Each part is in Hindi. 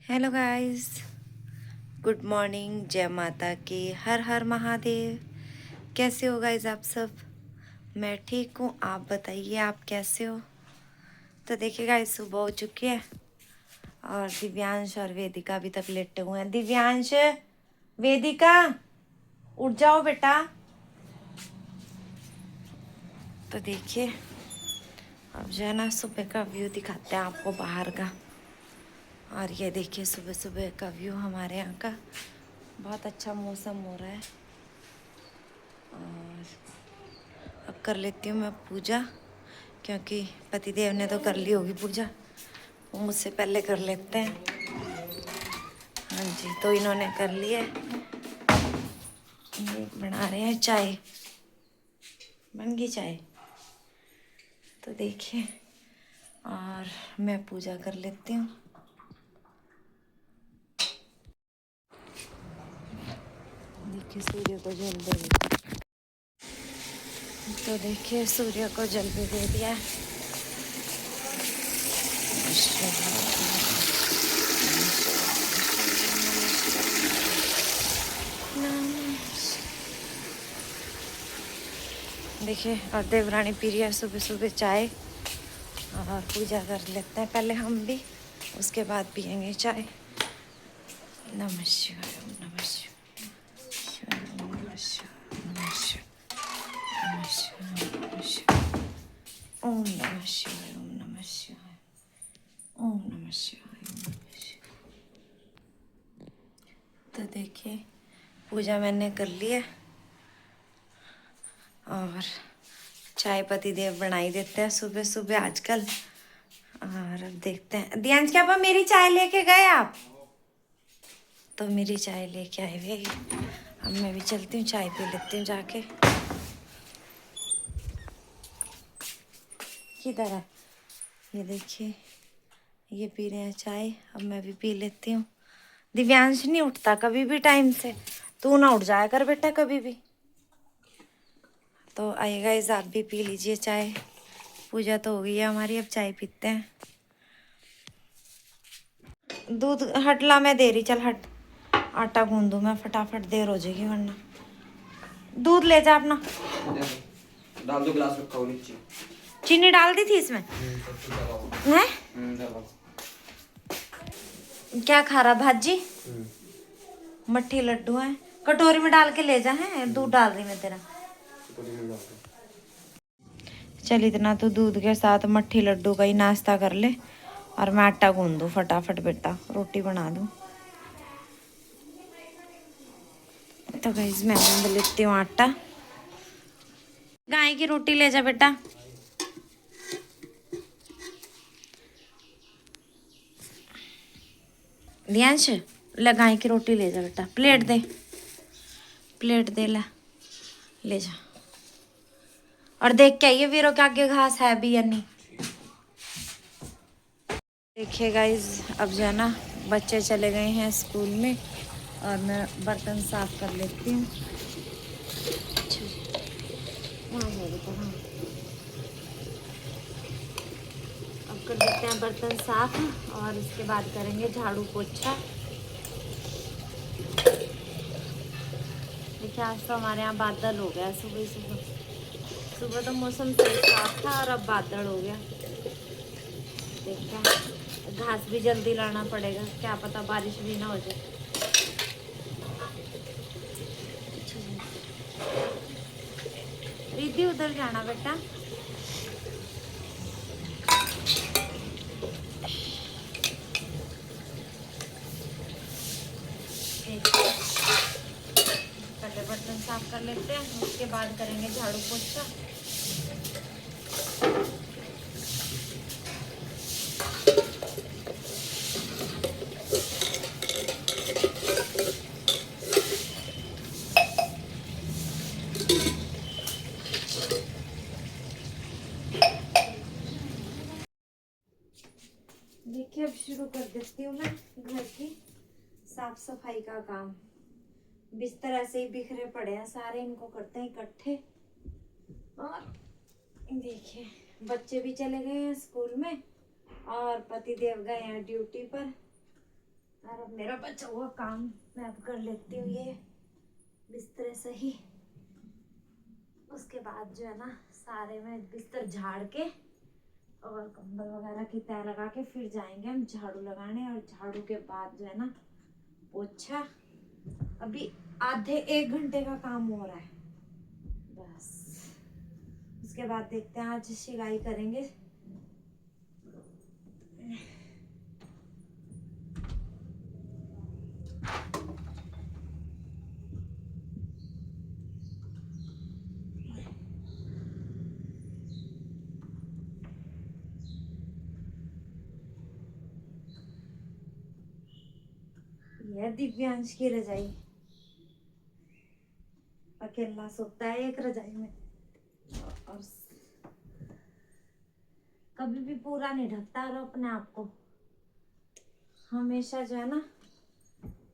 Hello guys, good morning. जय माता की, हर हर महादेव। कैसे हो गाइस आप सब? मैं ठीक हूँ, आप बताइए आप कैसे हो? तो देखिए गाइस, सुबह हो चुकी है और दिव्यांश और वेदिका अभी तक लेटे हुए हैं। दिव्यांश, वेदिका, उठ जाओ बेटा। तो देखिए, अब जो है ना, सुबह का व्यू दिखाते हैं आपको बाहर का। और ये देखिए, सुबह सुबह का व्यू हमारे यहाँ का। बहुत अच्छा मौसम हो रहा है। और अब कर लेती हूँ मैं पूजा, क्योंकि पतिदेव ने तो कर ली होगी पूजा, वो मुझसे पहले कर लेते हैं। हाँ जी, तो इन्होंने कर ली है। ये बना रहे हैं चाय, बन गई चाय। तो देखिए, और मैं पूजा कर लेती हूँ। देखिए, सूर्य को जल दे दिया। तो देखिए, सूर्य को जल भी दे दिया। देखिए, और देवरानी पी रही है सुबह सुबह चाय। और पूजा कर लेते हैं पहले हम भी, उसके बाद पियेंगे चाय। नमः शिवाय, ओम नमः शिवाय, ओम नमः शिवाय, नमः शिवाय, नमः शिवाय, नमः शिवाय, ओम नमः शिवाय, ओम नमः शिवाय, ओम नमः शिवाय, ओम नमः शिवाय। तो देखिए, पूजा मैंने कर ली है और चाय पति देव बनाई देते हैं सुबह सुबह आजकल। और अब देखते हैं। दियांश, क्या पापा मेरी चाय लेके गए आप? तो मेरी चाय लेके आए हुए। अब मैं भी चलती हूँ, चाय पी लेती हूँ जाके। किधर है? ये देखिए, ये पी रहे हैं चाय। अब मैं भी पी लेती हूँ। दिव्यांश नहीं उठता कभी भी टाइम से, तू ना उठ जाया कर बेटा कभी भी। तो आइएगा इस, आप भी पी लीजिए चाय। पूजा तो हो गई है हमारी, अब चाय पीते हैं। दूध हटला, मैं दे रही, चल हट। आटा गूंदू मैं फटाफट, देर हो जाएगी वरना। दूध ले जा अपना। डाल दो, गिलास रखा हो नीचे। चीनी डाल दी थी इसमें? है? क्या खा रहा भाजी? मट्ठी लड्डू है, कटोरी में डाल के ले जा। है, दूध डाल रही मैं तेरा। चल, इतना तो दूध के साथ मट्ठी लड्डू का ही नाश्ता कर ले, और मैं आटा गूंद दूँ फटाफट बेटा, रोटी बना दूँ। तो गाइस, मैं गूंद लेती हूँ आटा। गाय की रोटी ले जा बेटा। दियांश, ले गाय की रोटी ले जा बेटा। प्लेट दे, प्लेट दे, ले जा। और देख के आइए वीरो के आगे घास है भी या नहीं। देखिए गाइस, अब जो है ना, बच्चे चले गए हैं स्कूल में और मैं बर्तन साफ कर लेती हूँ। अब कर देते हैं बर्तन साफ और इसके बाद करेंगे झाड़ू पोछा। देखिए, आज तो हमारे यहाँ बादल हो गया। सुबह सुबह सुबह तो मौसम सही साफ था और अब बादल हो गया। देखिए, घास भी जल्दी लाना पड़ेगा, क्या पता बारिश भी ना हो जाए। रिद्धि, उधर जाना बेटा। पहले बर्तन साफ कर लेते हैं, उसके बाद करेंगे झाड़ू पोछा। देखिए, अब शुरू कर देती हूँ मैं घर की साफ सफाई का काम। बिस्तर ऐसे ही बिखरे पड़े हैं सारे, इनको करते हैं इकट्ठे। और देखिए, बच्चे भी चले गए हैं स्कूल में और पति देव गए हैं ड्यूटी पर। और अब मेरा बचा हुआ काम मैं अब कर लेती हूँ, ये बिस्तर से ही। उसके बाद जो है ना सारे में बिस्तर झाड़ के और कंबल वगैरह की तह लगा के फिर जाएंगे हम झाड़ू लगाने। और झाड़ू के बाद जो है ना पोछा। अभी आधे 1 घंटे का काम हो रहा है बस। उसके बाद देखते हैं, आज सिलाई करेंगे। यह दिव्यांश की रजाई, अकेला सोता है एक रजाई में और कभी भी पूरा नहीं ढकता और अपने आप को हमेशा जो है ना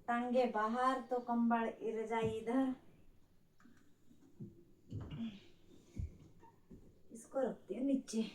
टांगे बाहर तो कंबल रजाई इधर। इसको रखती हूँ नीचे।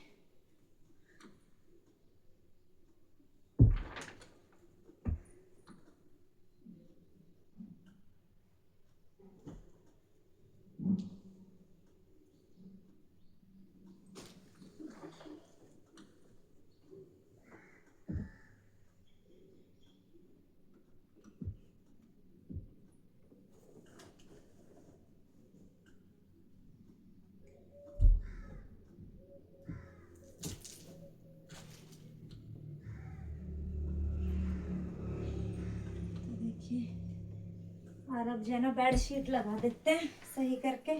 और अब जो है ना बेड शीट लगा देते हैं सही करके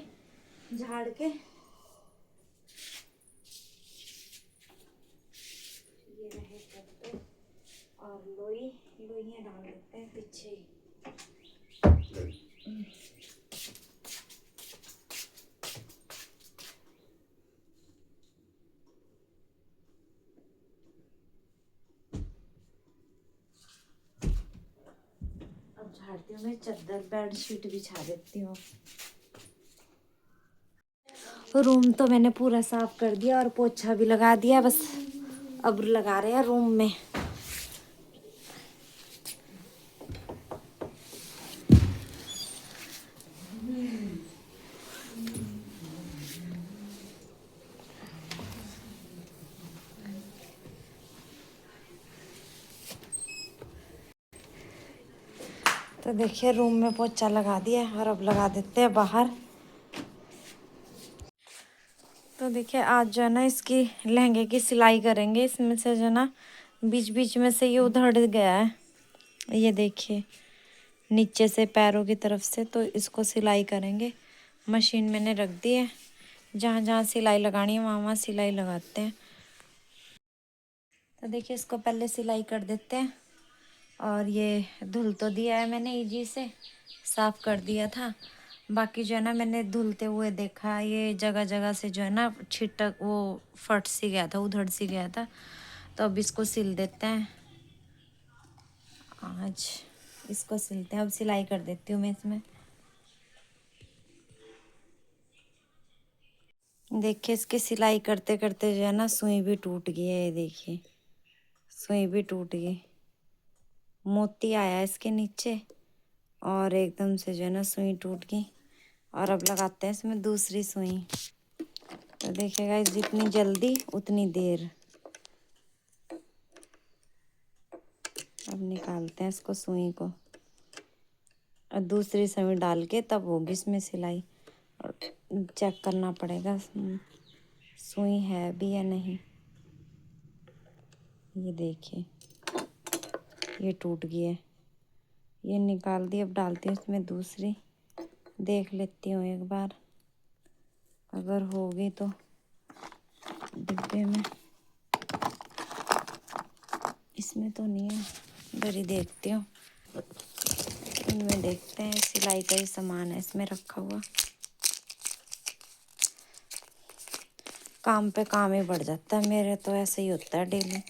झाड़ के। ये रहे करते और लोइयां डाल देते हैं पीछे ही। अब झाड़ती हूँ मैं चादर, बेड शीट बिछा देती हूँ। रूम तो मैंने पूरा साफ कर दिया और पोछा भी लगा दिया, बस अब लगा रहे हैं रूम में। तो देखिए रूम में पोछा लगा दिया और अब लगा देते हैं बाहर। तो देखिए आज जो है ना इसकी लहंगे की सिलाई करेंगे। इसमें से जो है ना बीच बीच में से ये उधड़ गया है, ये देखिए नीचे से पैरों की तरफ से। तो इसको सिलाई करेंगे। मशीन मैंने रख दी है, जहाँ जहाँ सिलाई लगानी है वहाँ वहाँ सिलाई लगाते हैं। तो देखिए इसको पहले सिलाई कर देते हैं। और ये धुल तो दिया है मैंने, इजी से साफ कर दिया था। बाकी जो है ना मैंने धुलते हुए देखा, ये जगह जगह से जो है ना छिटक वो फट सी गया था, उधड़ सी गया था। तो अब इसको सिल देते हैं। आज इसको सिलते हैं। अब सिलाई कर देती हूँ मैं इसमें। देखिए इसकी सिलाई करते करते जो है ना सुई भी टूट गई है, ये देखिए सुई भी टूट गई। मोती आया इसके नीचे और एकदम से जो है ना सुई टूट गई। और अब लगाते हैं इसमें दूसरी सुई। तो देखिएगा जितनी जल्दी उतनी देर। अब निकालते हैं इसको सुई को और दूसरी सुई डाल के तब होगी इसमें सिलाई। और चेक करना पड़ेगा सुई है भी या नहीं। ये देखिए ये टूट गई है, ये निकाल दी। अब डालती हूँ इसमें दूसरी, देख लेती हूँ एक बार, अगर होगी तो डिब्बे में। इसमें तो नहीं है, इधर ही देखती हूँ। इनमें देखते हैं, सिलाई का ही सामान है इसमें रखा हुआ। काम पे काम ही बढ़ जाता है मेरे, तो ऐसे ही होता है डेली।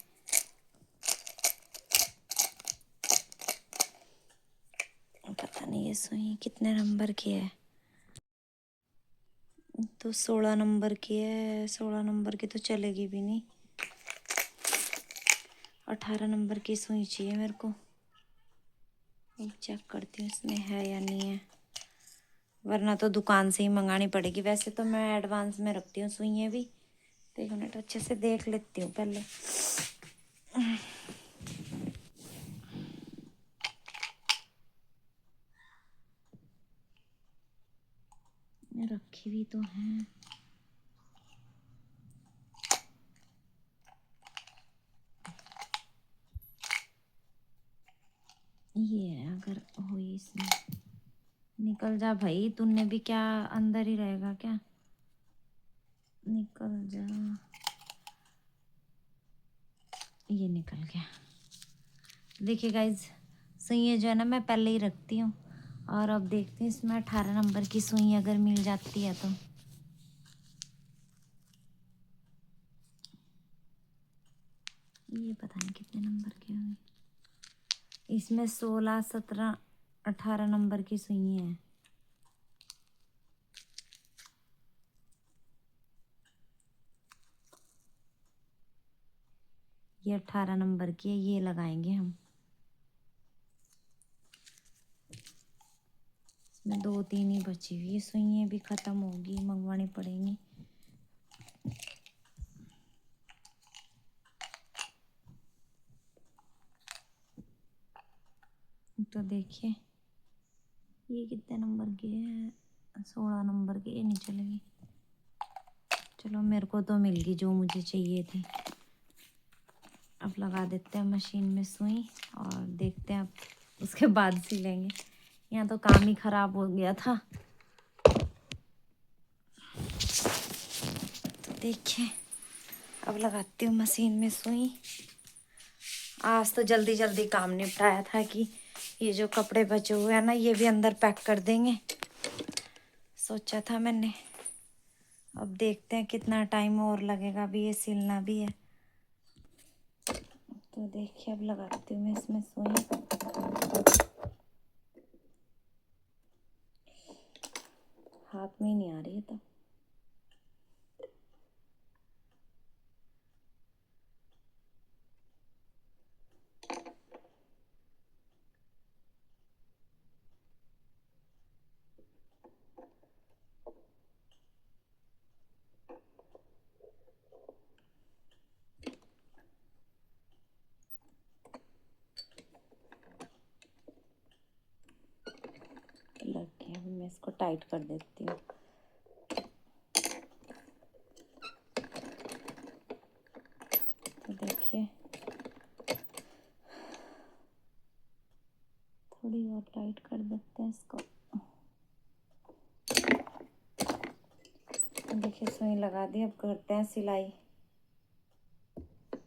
पता नहीं ये सुई कितने नंबर की है। तो 16 नंबर की है। 16 नंबर की तो चलेगी भी नहीं। 18 नंबर की सुई चाहिए मेरे को। एक चेक करती हूँ इसमें है या नहीं है, वरना तो दुकान से ही मंगानी पड़ेगी। वैसे तो मैं एडवांस में रखती हूँ सुइयाँ भी। तो 1 मिनट अच्छे से देख लेती हूँ पहले। रखी हुई तो है। ये है, अगर हुई इसमें। निकल जा भाई, तूने भी क्या अंदर ही रहेगा क्या? निकल जा। ये निकल गया। देखिए गाइज, सुई जो है ना मैं पहले ही रखती हूँ। और अब देखती हूँ इसमें 18 नंबर की सुई अगर मिल जाती है तो। ये पता नहीं कितने नंबर की होगी। इसमें 16, 17, 18 नंबर की सुई है। ये 18 नंबर की है, ये लगाएंगे हम। इसमें 2-3 ही बची हुई है, सुइयाँ भी ख़त्म होगी, मंगवानी पड़ेंगी। तो देखिए ये कितने नंबर की है? 16 नंबर की। ये नहीं चलेगी। चलो मेरे को तो मिल गई जो मुझे चाहिए थी। अब लगा देते हैं मशीन में सुई और देखते हैं, अब उसके बाद सिलेंगे। यहाँ तो काम ही ख़राब हो गया था। तो देखिए अब लगाती हूँ मशीन में सुई। आज तो जल्दी जल्दी काम निपटाया था कि ये जो कपड़े बचे हुए हैं ना ये भी अंदर पैक कर देंगे, सोचा था मैंने। अब देखते हैं कितना टाइम और लगेगा, अभी ये सिलना भी है। तो देखिए अब लगाती हूँ मैं इसमें सुई। हाथ में ही नहीं आ रही है तो। लग गया, अभी मैं इसको टाइट कर देती हूँ। तो देखिए थोड़ी और टाइट कर देते हैं इसको। देखिए सुई लगा दी, अब करते हैं सिलाई।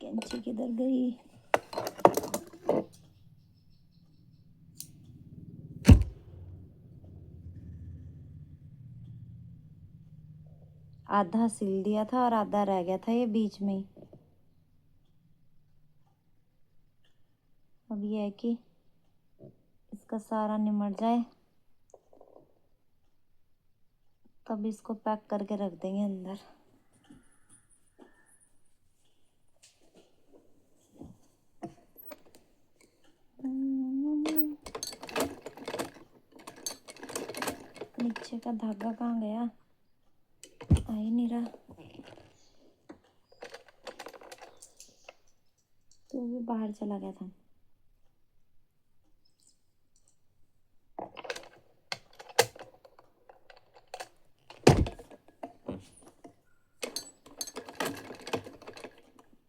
कैंची किधर गई? आधा सिल दिया था और आधा रह गया था ये बीच में ही। अब ये है कि इसका सारा निमट जाए तब इसको पैक करके रख देंगे अंदर। नीचे का धागा कहाँ गया? आ ही नहीं रहा। तो भी बाहर चला गया था।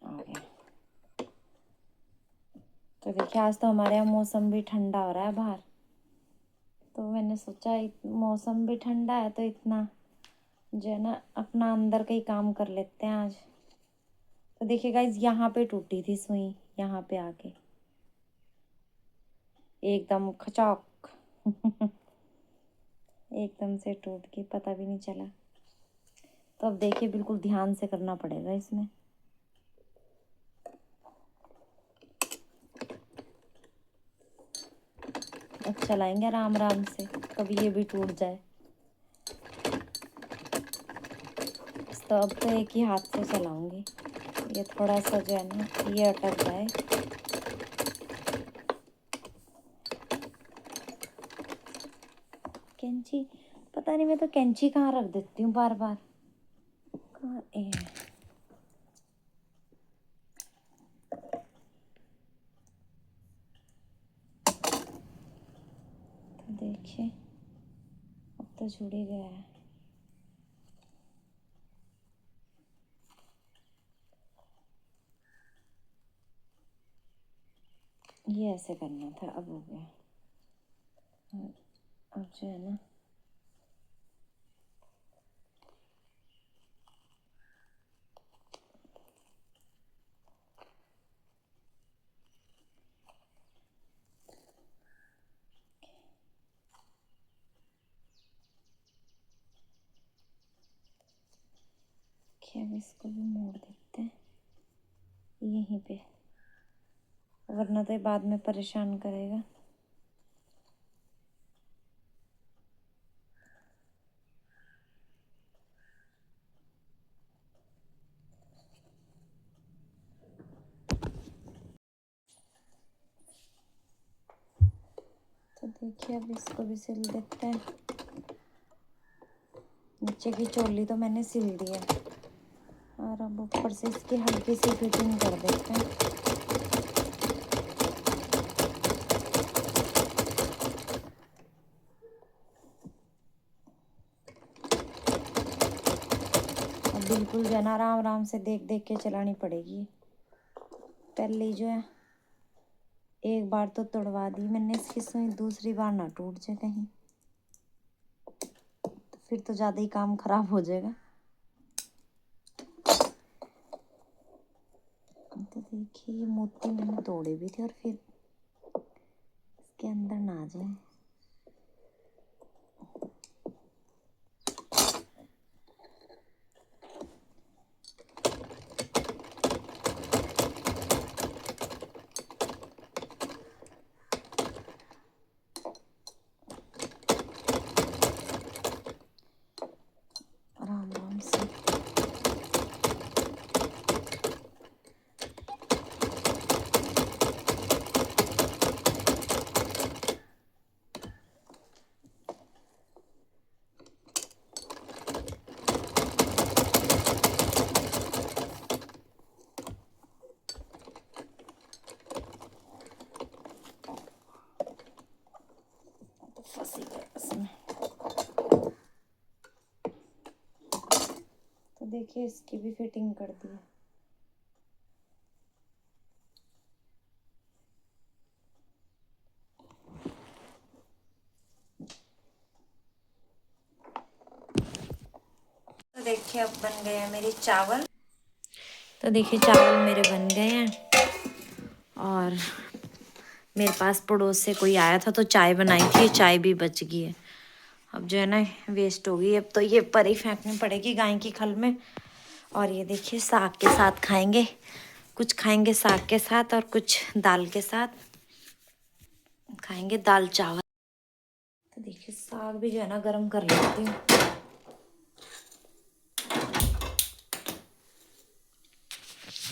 आ गया। तो देखिए आज तो हमारे यहाँ मौसम भी ठंडा हो रहा है बाहर। तो मैंने सोचा मौसम भी ठंडा है तो इतना जो है ना अपना अंदर का ही काम कर लेते हैं आज। तो देखिए गाइज यहाँ पे टूटी थी सुई, यहाँ पे आके एकदम खचाक एकदम से टूट के पता भी नहीं चला। तो अब देखिए बिल्कुल ध्यान से करना पड़ेगा इसमें। अब चलाएंगे आराम आराम से, कभी ये भी टूट जाए। तो अब तो एक ही हाथ से चलाऊंगी। ये थोड़ा सा जो है ना ये अटक जाए। कैंची, पता नहीं मैं तो कैंची कहाँ रख देती हूँ बार बार। कहाँ है? तो देखिए अब तो जुड़ ही गया है। ये ऐसे करना था, अब हो गया। अब जो है ना कि अब इसको भी मोड़ देते हैं यहीं पे, वरना तो ये बाद में परेशान करेगा। तो देखिए अब इसको भी सिल देते हैं। नीचे की चोली तो मैंने सिल दी है और अब ऊपर से इसकी हल्की सी फिटिंग कर देते हैं। अब बिल्कुल जो है ना आराम आराम से देख देख के चलानी पड़ेगी। पहले जो है एक बार तो तोड़वा दी मैंने इसकी सुई, दूसरी बार ना टूट जाए कहीं, तो फिर तो ज़्यादा ही काम खराब हो जाएगा। तो देखिए ये मोती मैंने तोड़े भी थे और फिर इसके अंदर ना आ जाए। आराम आराम से फंसी गया इसमें। तो देखिए इसकी भी फिटिंग कर दी है। तो देखिए अब बन गए हैं मेरे चावल। तो देखिए चावल मेरे बन गए हैं और मेरे पास पड़ोस से कोई आया था तो चाय बनाई थी, चाय भी बच गई है। अब जो है ना वेस्ट हो गई, अब तो ये पर ही फेंकनी पड़ेगी गाय की खल में। और ये देखिए साग के साथ खाएंगे, कुछ खाएंगे साग के साथ और कुछ दाल के साथ खाएंगे, दाल चावल। तो देखिए साग भी जो है ना गरम कर लेती हूँ।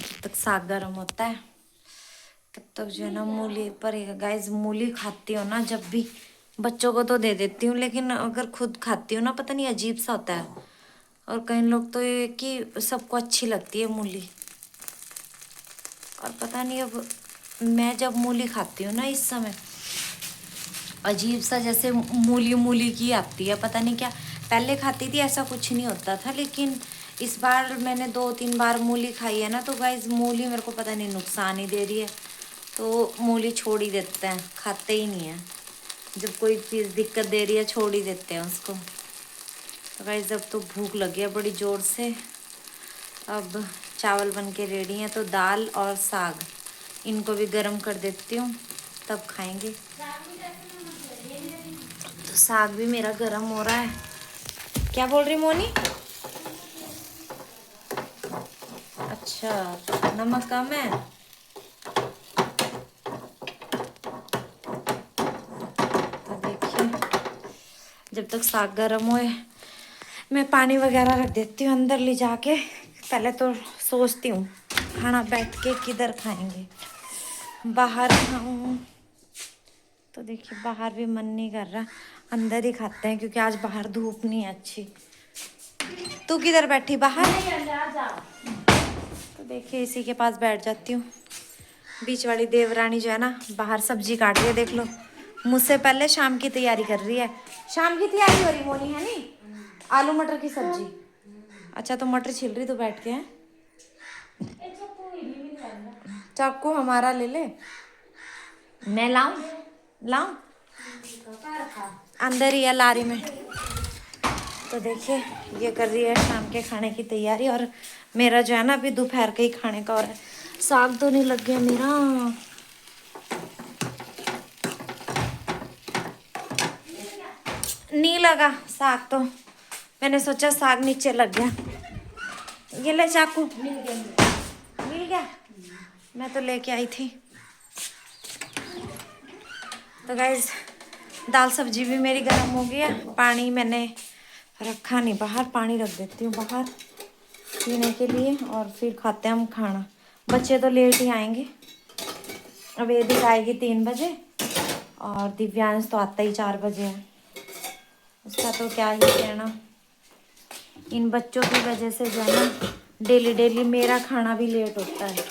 जब तक साग गरम होता है तब तक जो है ना मूली पर, गाइस मूली खाती हो ना जब भी, बच्चों को तो दे देती हूँ लेकिन अगर खुद खाती हूँ ना पता नहीं अजीब सा होता है। और कई लोग तो ये कि सबको अच्छी लगती है मूली, और पता नहीं अब मैं जब मूली खाती हूँ ना इस समय अजीब सा जैसे मूली मूली की आती है, पता नहीं क्या। पहले खाती थी ऐसा कुछ नहीं होता था, लेकिन इस बार मैंने 2-3 बार मूली खाई है ना, तो गाइस मूली मेरे को पता नहीं नुकसान ही दे रही है, तो मूली छोड़ ही देते हैं, खाते ही नहीं है। जब कोई चीज़ दिक्कत दे रही है छोड़ ही देते हैं उसको। तो गाइस जब तो भूख लगी है बड़ी ज़ोर से। अब चावल बन के रेडी हैं, तो दाल और साग इनको भी गर्म कर देती हूँ तब खाएंगे। तो साग भी मेरा गर्म हो रहा है। क्या बोल रही मोनी? अच्छा नमक कम है। तो देखिए जब तक साग गर्म होए मैं पानी वगैरह रख देती हूँ अंदर ले जाके। पहले तो सोचती हूँ खाना बैठ के किधर खाएंगे, बाहर खाऊं तो देखिए बाहर भी मन नहीं कर रहा, अंदर ही खाते हैं क्योंकि आज बाहर धूप नहीं है अच्छी। तू किधर बैठी बाहर? तो देखिए इसी के पास बैठ जाती हूँ। बीच वाली देवरानी जो है ना बाहर सब्जी काट रही है, देख लो मुझसे पहले शाम की तैयारी कर रही है। शाम की तैयारी हो रही मोनी है नी, आलू मटर की सब्जी। अच्छा तो मटर छिल रही तो बैठ के हैं। चाकू हमारा ले ले, मैं लाऊं लाऊं अंदर ही है लारी में। तो देखिए ये कर रही है शाम के खाने की तैयारी, और मेरा जो है ना अभी दोपहर के ही खाने का हो रहा है। साग तो नहीं लग गया मेरा, नहीं लगा साग, तो मैंने सोचा साग नीचे लग गया। ये ले चाकू, मिल गया, मैं तो लेके आई थी। तो गाइस दाल सब्जी भी मेरी गर्म हो गई है। पानी मैंने रखा नहीं बाहर, पानी रख देती हूँ बाहर पीने के लिए, और फिर खाते हैं हम खाना। बच्चे तो लेट ही आएंगे, वेदिक आएगी 3 बजे और दिव्यांश तो आता ही 4 बजे है। उसका तो क्या ही कहना, इन बच्चों की वजह से जो है ना डेली डेली मेरा खाना भी लेट होता है।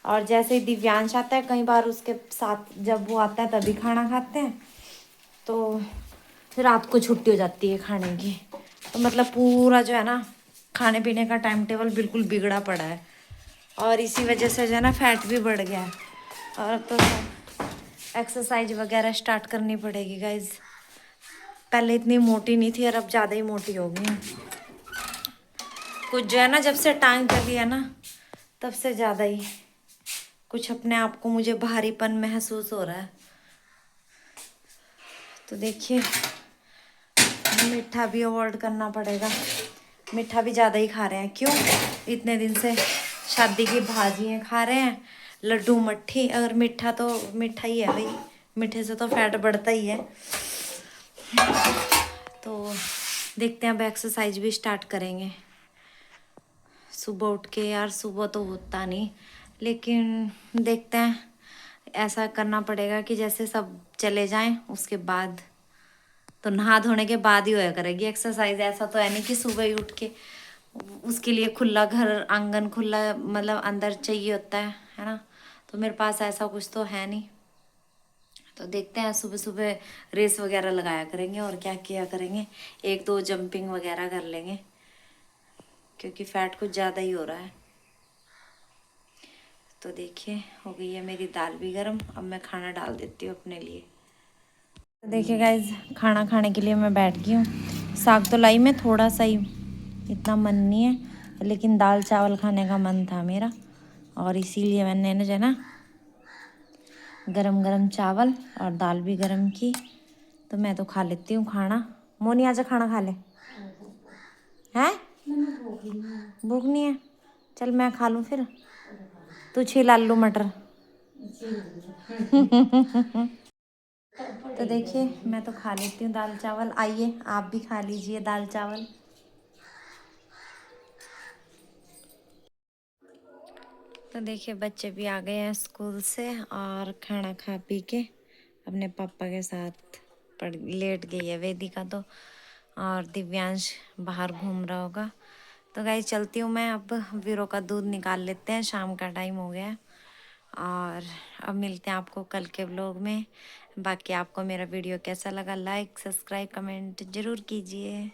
और जैसे ही दिव्यांश आता है, कई बार उसके साथ जब वो आता है तभी खाना खाते हैं, तो रात को छुट्टी हो जाती है खाने की। तो मतलब पूरा जो है ना खाने पीने का टाइम टेबल बिल्कुल बिगड़ा पड़ा है, और इसी वजह से जो है ना फैट भी बढ़ गया है। और तो एक्सरसाइज वगैरह स्टार्ट करनी पड़ेगी गाइज। पहले इतनी मोटी नहीं थी और अब ज़्यादा ही मोटी हो गई हूँ। कुछ जो है ना जब से टांग चली है ना तब से ज़्यादा ही कुछ अपने आप को मुझे भारीपन महसूस हो रहा है। तो देखिए मीठा भी अवॉइड करना पड़ेगा, मीठा भी ज़्यादा ही खा रहे हैं। क्यों? इतने दिन से शादी की भाजियाँ खा रहे हैं, लड्डू मट्ठी, अगर मीठा तो मीठा ही है भाई, मीठे से तो फैट बढ़ता ही है। तो देखते हैं अब एक्सरसाइज भी स्टार्ट करेंगे सुबह उठ के। यार सुबह तो होता नहीं, लेकिन देखते हैं, ऐसा करना पड़ेगा कि जैसे सब चले जाएं उसके बाद, तो नहा धोने के बाद ही होया करेगी एक्सरसाइज। ऐसा तो है नहीं कि सुबह ही उठ के, उसके लिए खुला घर आंगन खुला मतलब अंदर चाहिए होता है ना। तो मेरे पास ऐसा कुछ तो है नहीं। तो देखते हैं सुबह सुबह रेस वगैरह लगाया करेंगे और क्या किया करेंगे, 1-2 जंपिंग वगैरह कर लेंगे क्योंकि फैट कुछ ज़्यादा ही हो रहा है। तो देखिए हो गई है मेरी दाल भी गर्म, अब मैं खाना डाल देती हूँ अपने लिए। तो देखिए गाइज खाना खाने के लिए मैं बैठ गई हूँ। साग तो लाई मैं थोड़ा सा ही, इतना मन नहीं है, लेकिन दाल चावल खाने का मन था मेरा, और इसीलिए मैंने जो है ना गरम गरम चावल और दाल भी गरम की। तो मैं तो खा लेती हूँ खाना। मोनी आजा खाना खा ले। हैं? भूख नहीं है? चल मैं खा लूँ फिर, तू छील आलू मटर। तो देखिए मैं तो खा लेती हूँ दाल चावल, आइए आप भी खा लीजिए दाल चावल। तो देखिए बच्चे भी आ गए हैं स्कूल से और खाना खा पी के अपने पापा के साथ पढ़ लेट गई है वेदिका तो, और दिव्यांश बाहर घूम रहा होगा। तो गाइस चलती हूँ मैं, अब वीरो का दूध निकाल लेते हैं, शाम का टाइम हो गया है। और अब मिलते हैं आपको कल के व्लॉग में। बाकी आपको मेरा वीडियो कैसा लगा, लाइक सब्सक्राइब कमेंट ज़रूर कीजिए।